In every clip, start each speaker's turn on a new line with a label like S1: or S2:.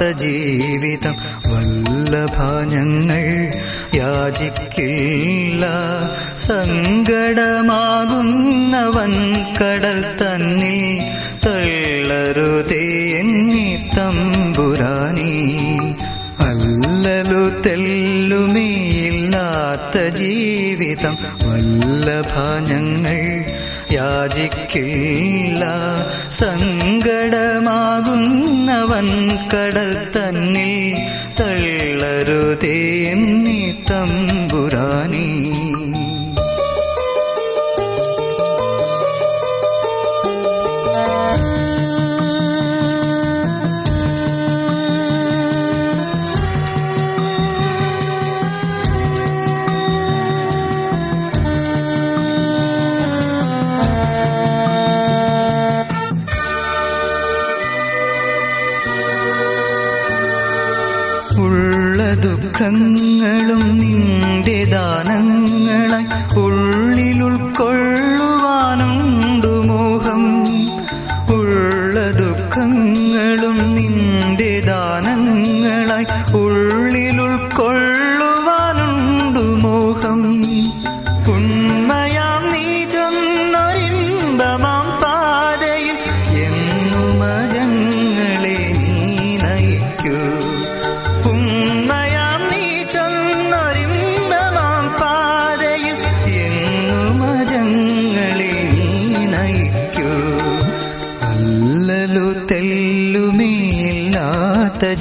S1: ജീവിതം വല്ലഭ ഞങ്ങൾ യാചിക്കില്ല. സങ്കടമാകുന്നവൻ കടൽ തന്നിൽ തള്ളരുതേ എന്നീ തമ്പുരാനീ. അല്ലലു തെല്ലുമേയില്ലാത്ത ജീവിതം വല്ലഭ ഞങ്ങൾ യാചിക്കില്ല. സങ്കടമാകുന്നവൻ കടൽ തന്നിൽ തള്ളരുതേ എന്നീ തമ്പുരാനീ. ദുഃഖങ്ങളും നിന്റെ ദാനങ്ങളായി ഉള്ളിലുൾക്കൊള്ളുവാനുണ്ടു മോഹം. ഉള്ള ദുഃഖങ്ങളും നിന്റെ ദാനങ്ങളായി ഉള്ളിലുൾക്കൊള്ളുവാനുണ്ടു മോഹം. ഉണ്മയാം നീ ചൊന്നൊരിമ്പമാം പാതയിൽ എന്നുമജങ്ങളെ നീ നയിക്കൂ.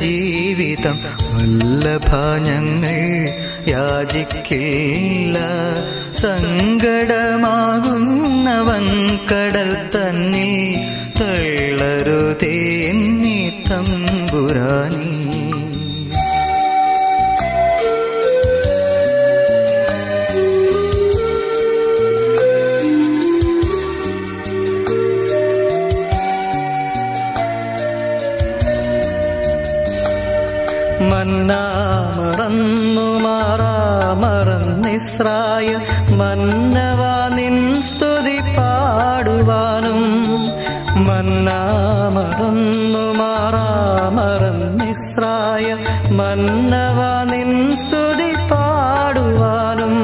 S1: ജീവിതം വല്ലഭ ഞങ്ങൾ യാചിക്കില്ല. സങ്കടമാകുന്നവൻ കടൽ തന്നിൽ തള്ളരുതേ എന്നീ തമ്പുരാനീ. മന്നാ മറന്നു മറന്നിസ്രായേൽ മന്നവാ നിൻ സ്തുതി പാടുവാനും. മന്നാ മറന്നു മറന്നിസ്രായേൽ മന്നവാ നിൻ സ്തുതി പാടുവാനും.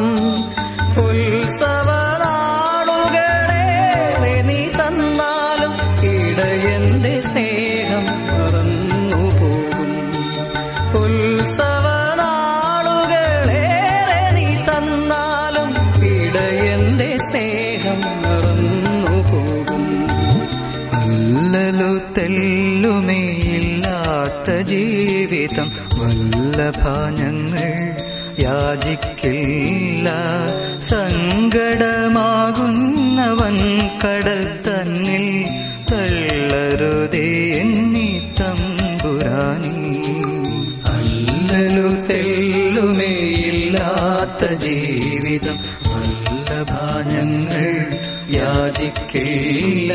S1: ഉത്സവനാളുകളെ നീ തന്നാലും ഇടയന്റെ സ്നേഹം മറന്നു പോകും. ഉത്സവനാളുകളേറെ നീ തന്നാലും ഇടയന്റെ സ്നേഹം മറന്നു പോകും. അല്ലലു തെല്ലുമേയില്ലാത്ത ജീവിതം വല്ലഭ ഞങ്ങൾ യാചിക്കില്ല. സങ്കടമാകുന്നവൻ കടൽ തന്നിൽ തള്ളരുതേ എന്നീ തമ്പുരാനീ. അല്ലലു തെല്ലുമേയില്ലാത്ത ജീവിതം വല്ലഭ ഞങ്ങൾ യാചിക്കില്ല.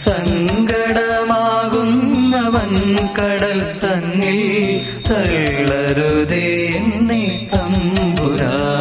S1: സങ്കടമാകുന്നവൻ കടൽ തന്നിൽ തള്ളരുതേ എന്നീ തമ്പുരാനീ.